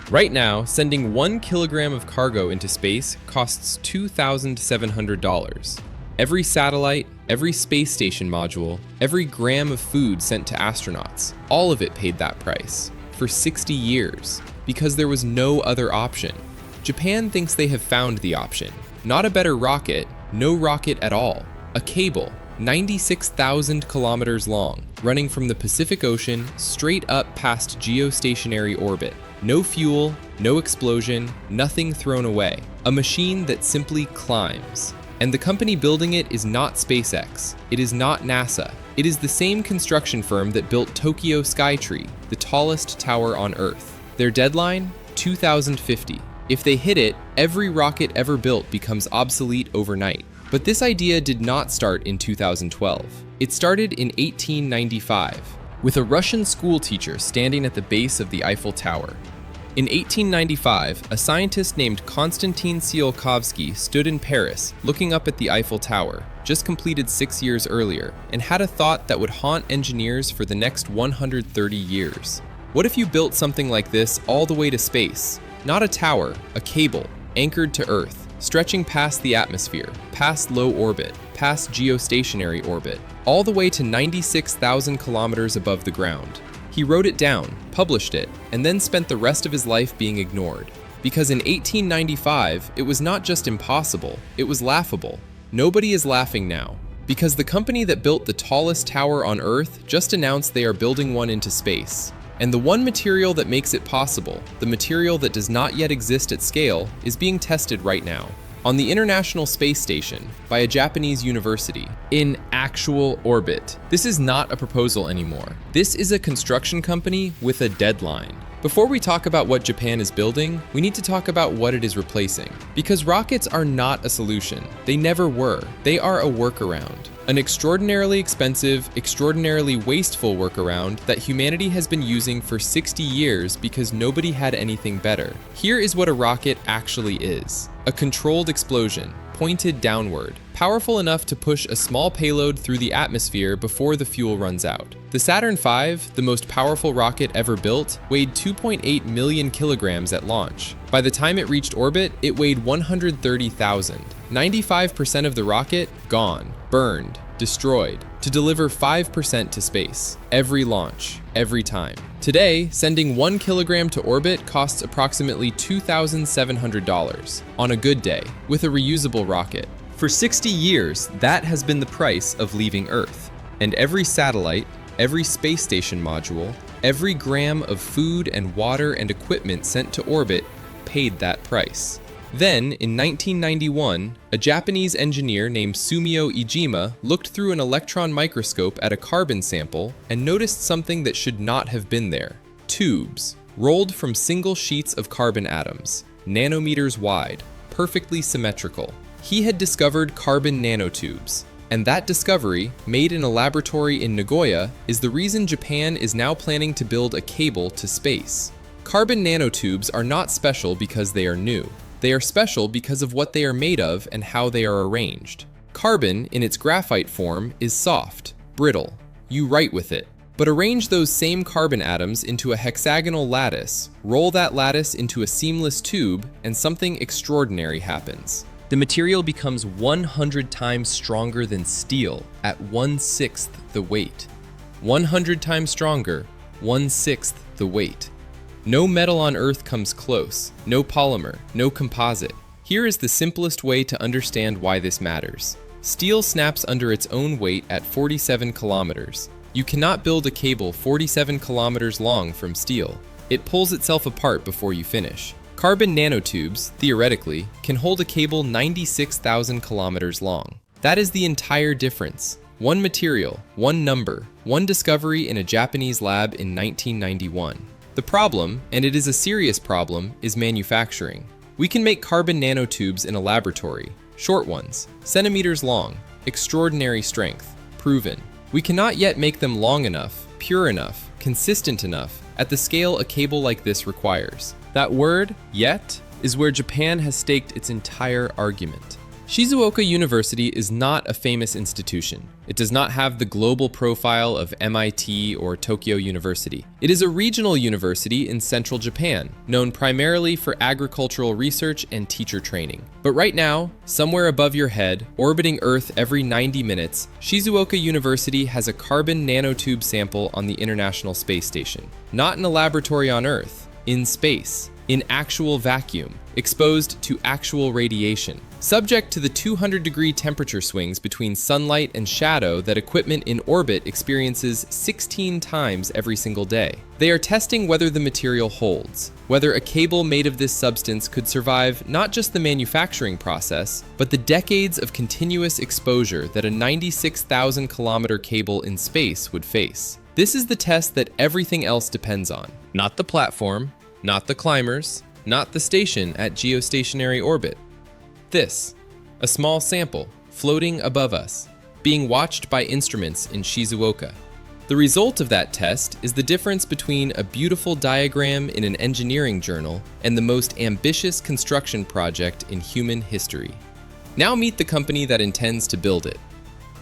Right now, sending 1 kilogram of cargo into space costs $2,700. Every satellite, every space station module, every gram of food sent to astronauts, all of it paid that price for 60 years because there was no other option. Japan thinks they have found the option. Not a better rocket, no rocket at all. A cable, 96,000 kilometers long, running from the Pacific Ocean straight up past geostationary orbit. No fuel, no explosion, nothing thrown away. A machine that simply climbs. And the company building it is not SpaceX. It is not NASA. It is the same construction firm that built Tokyo Skytree, the tallest tower on Earth. Their deadline? 2050. If they hit it, every rocket ever built becomes obsolete overnight. But this idea did not start in 2012. It started in 1895, with a Russian school teacher standing at the base of the Eiffel Tower. In 1895, a scientist named Konstantin Tsiolkovsky stood in Paris, looking up at the Eiffel Tower, just completed 6 years earlier, and had a thought that would haunt engineers for the next 130 years. What if you built something like this all the way to space? Not a tower, a cable, anchored to Earth, stretching past the atmosphere, past low orbit, past geostationary orbit, all the way to 96,000 kilometers above the ground. He wrote it down, published it, and then spent the rest of his life being ignored. Because in 1895, it was not just impossible, it was laughable. Nobody is laughing now. Because the company that built the tallest tower on Earth just announced they are building one into space. And the one material that makes it possible, the material that does not yet exist at scale, is being tested right now on the International Space Station by a Japanese university in actual orbit. This is not a proposal anymore. This is a construction company with a deadline. Before we talk about what Japan is building, we need to talk about what it is replacing. Because rockets are not a solution. They never were. They are a workaround. An extraordinarily expensive, extraordinarily wasteful workaround that humanity has been using for 60 years because nobody had anything better. Here is what a rocket actually is. A controlled explosion, pointed downward, powerful enough to push a small payload through the atmosphere before the fuel runs out. The Saturn V, the most powerful rocket ever built, weighed 2.8 million kilograms at launch. By the time it reached orbit, it weighed 130,000. 95% of the rocket, gone, burned, destroyed, to deliver 5% to space. Every launch, every time. Today, sending 1 kilogram to orbit costs approximately $2,700 on a good day, with a reusable rocket. For 60 years, that has been the price of leaving Earth. And every satellite, every space station module, every gram of food and water and equipment sent to orbit paid that price. Then, in 1991, a Japanese engineer named Sumio Iijima looked through an electron microscope at a carbon sample and noticed something that should not have been there. Tubes, rolled from single sheets of carbon atoms, nanometers wide, perfectly symmetrical. He had discovered carbon nanotubes. And that discovery, made in a laboratory in Nagoya, is the reason Japan is now planning to build a cable to space. Carbon nanotubes are not special because they are new. They are special because of what they are made of and how they are arranged. Carbon, in its graphite form, is soft, brittle. You write with it. But arrange those same carbon atoms into a hexagonal lattice, roll that lattice into a seamless tube, and something extraordinary happens. The material becomes 100 times stronger than steel at 1/6 the weight. 100 times stronger, 1/6 the weight. No metal on Earth comes close, no polymer, no composite. Here is the simplest way to understand why this matters. Steel snaps under its own weight at 47 kilometers. You cannot build a cable 47 kilometers long from steel. It pulls itself apart before you finish. Carbon nanotubes, theoretically, can hold a cable 96,000 kilometers long. That is the entire difference. One material, one number, one discovery in a Japanese lab in 1991. The problem, and it is a serious problem, is manufacturing. We can make carbon nanotubes in a laboratory, short ones, centimeters long, extraordinary strength, proven. We cannot yet make them long enough, pure enough, consistent enough, at the scale a cable like this requires. That word, yet, is where Japan has staked its entire argument. Shizuoka University is not a famous institution. It does not have the global profile of MIT or Tokyo University. It is a regional university in central Japan, known primarily for agricultural research and teacher training. But right now, somewhere above your head, orbiting Earth every 90 minutes, Shizuoka University has a carbon nanotube sample on the International Space Station. Not in a laboratory on Earth, in space, in actual vacuum, exposed to actual radiation, subject to the 200-degree temperature swings between sunlight and shadow that equipment in orbit experiences 16 times every single day. They are testing whether the material holds, whether a cable made of this substance could survive not just the manufacturing process, but the decades of continuous exposure that a 96,000-kilometer cable in space would face. This is the test that everything else depends on. Not the platform, not the climbers, not the station at geostationary orbit. This, a small sample, floating above us, being watched by instruments in Shizuoka. The result of that test is the difference between a beautiful diagram in an engineering journal and the most ambitious construction project in human history. Now meet the company that intends to build it.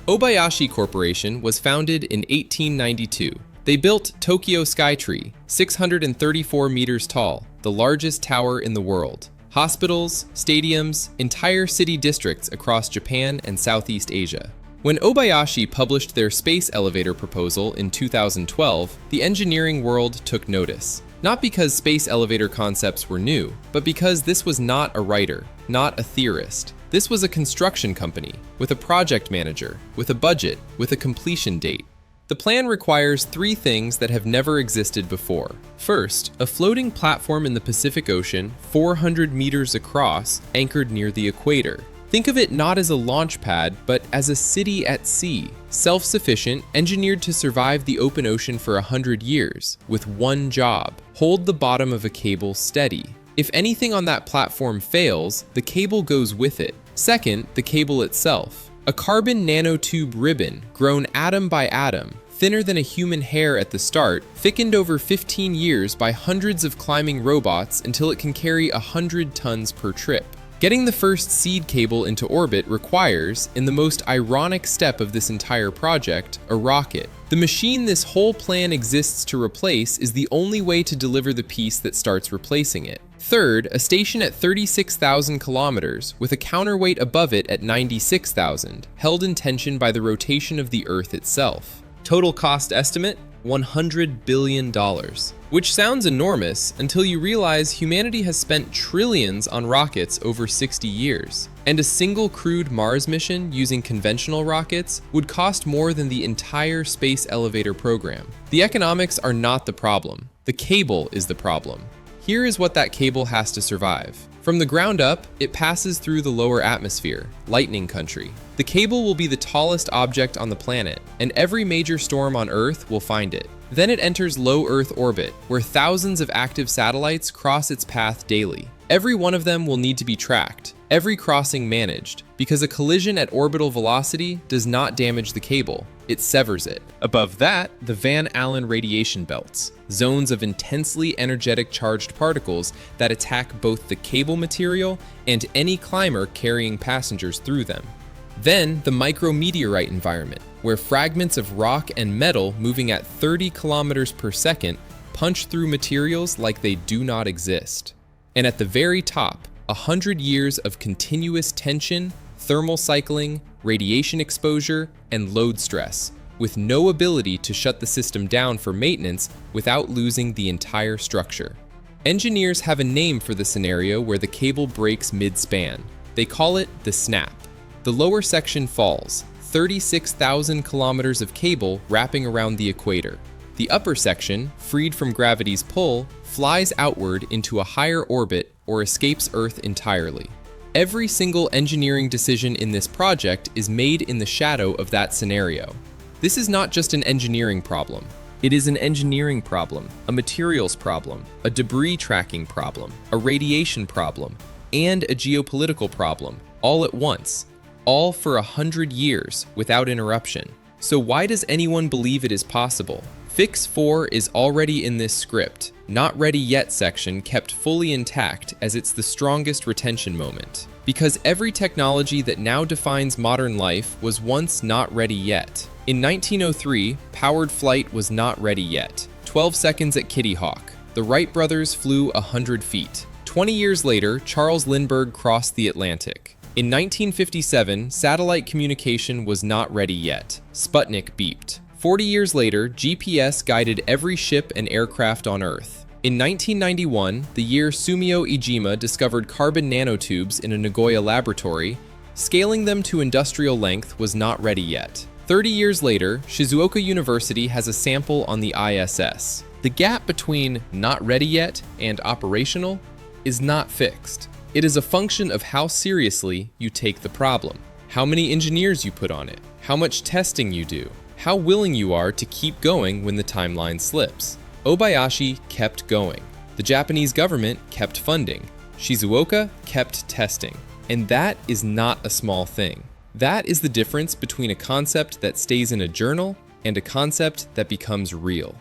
Obayashi Corporation was founded in 1892. They built Tokyo Skytree, 634 meters tall, the largest tower in the world. Hospitals, stadiums, entire city districts across Japan and Southeast Asia. When Obayashi published their space elevator proposal in 2012, the engineering world took notice. Not because space elevator concepts were new, but because this was not a writer, not a theorist. This was a construction company, with a project manager, with a budget, with a completion date. The plan requires three things that have never existed before. First, a floating platform in the Pacific Ocean, 400 meters across, anchored near the equator. Think of it not as a launch pad, but as a city at sea, self-sufficient, engineered to survive the open ocean for 100 years, with one job: hold the bottom of a cable steady. If anything on that platform fails, the cable goes with it. Second, the cable itself. A carbon nanotube ribbon, grown atom by atom, thinner than a human hair at the start, thickened over 15 years by hundreds of climbing robots until it can carry 100 tons per trip. Getting the first seed cable into orbit requires, in the most ironic step of this entire project, a rocket. The machine this whole plan exists to replace is the only way to deliver the piece that starts replacing it. Third, a station at 36,000 kilometers, with a counterweight above it at 96,000, held in tension by the rotation of the Earth itself. Total cost estimate, $100 billion. Which sounds enormous until you realize humanity has spent trillions on rockets over 60 years. And a single crewed Mars mission using conventional rockets would cost more than the entire space elevator program. The economics are not the problem. The cable is the problem. Here is what that cable has to survive. From the ground up, it passes through the lower atmosphere, lightning country. The cable will be the tallest object on the planet, and every major storm on Earth will find it. Then it enters low Earth orbit, where thousands of active satellites cross its path daily. Every one of them will need to be tracked, every crossing managed, because a collision at orbital velocity does not damage the cable, it severs it. Above that, the Van Allen radiation belts, zones of intensely energetic charged particles that attack both the cable material and any climber carrying passengers through them. Then, the micrometeorite environment, where fragments of rock and metal moving at 30 kilometers per second punch through materials like they do not exist. And at the very top, 100 years of continuous tension, thermal cycling, radiation exposure, and load stress, with no ability to shut the system down for maintenance without losing the entire structure. Engineers have a name for the scenario where the cable breaks mid-span. They call it the snap. The lower section falls, 36,000 kilometers of cable wrapping around the equator. The upper section, freed from gravity's pull, flies outward into a higher orbit or escapes Earth entirely. Every single engineering decision in this project is made in the shadow of that scenario. This is not just an engineering problem. It is an engineering problem, a materials problem, a debris tracking problem, a radiation problem, and a geopolitical problem, all at once, all for 100 years without interruption. So why does anyone believe it is possible? Fix 4 is already in this script, not ready yet section kept fully intact as it's the strongest retention moment. Because every technology that now defines modern life was once not ready yet. In 1903, powered flight was not ready yet. 12 seconds at Kitty Hawk. The Wright brothers flew 100 feet. 20 years later, Charles Lindbergh crossed the Atlantic. In 1957, satellite communication was not ready yet. Sputnik beeped. 40 years later, GPS guided every ship and aircraft on Earth. In 1991, the year Sumio Ijima discovered carbon nanotubes in a Nagoya laboratory, scaling them to industrial length was not ready yet. 30 years later, Shizuoka University has a sample on the ISS. The gap between not ready yet and operational is not fixed. It is a function of how seriously you take the problem, how many engineers you put on it, how much testing you do, how willing you are to keep going when the timeline slips. Obayashi kept going. The Japanese government kept funding. Shizuoka kept testing. And that is not a small thing. That is the difference between a concept that stays in a journal and a concept that becomes real.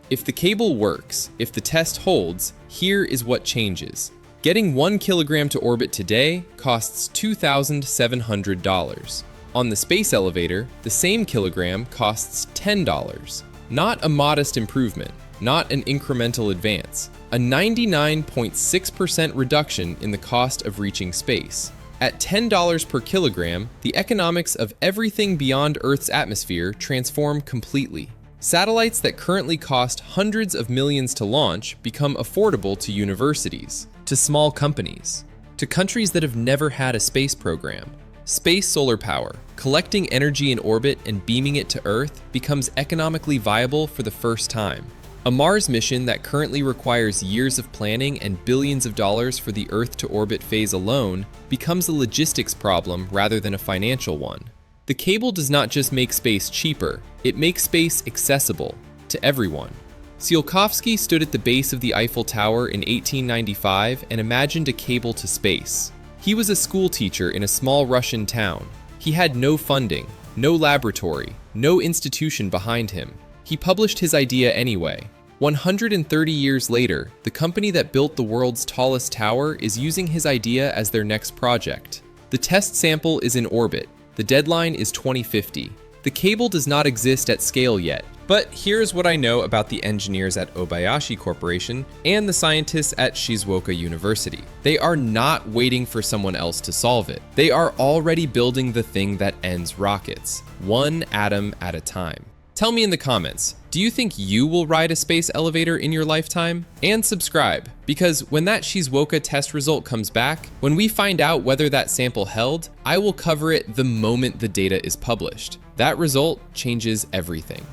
If the cable works, if the test holds, here is what changes. Getting 1 kilogram to orbit today costs $2,700. On the space elevator, the same kilogram costs $10. Not a modest improvement, not an incremental advance, a 99.6% reduction in the cost of reaching space. At $10 per kilogram, the economics of everything beyond Earth's atmosphere transform completely. Satellites that currently cost hundreds of millions to launch become affordable to universities, to small companies, to countries that have never had a space program. Space solar power, collecting energy in orbit and beaming it to Earth, becomes economically viable for the first time. A Mars mission that currently requires years of planning and billions of dollars for the Earth to orbit phase alone becomes a logistics problem rather than a financial one. The cable does not just make space cheaper, it makes space accessible to everyone. Tsiolkovsky stood at the base of the Eiffel Tower in 1895 and imagined a cable to space. He was a school teacher in a small Russian town. He had no funding, no laboratory, no institution behind him. He published his idea anyway. 130 years later, the company that built the world's tallest tower is using his idea as their next project. The test sample is in orbit. The deadline is 2050. The cable does not exist at scale yet. But here's what I know about the engineers at Obayashi Corporation and the scientists at Shizuoka University. They are not waiting for someone else to solve it. They are already building the thing that ends rockets, one atom at a time. Tell me in the comments, do you think you will ride a space elevator in your lifetime? And subscribe, because when that Shizuoka test result comes back, when we find out whether that sample held, I will cover it the moment the data is published. That result changes everything.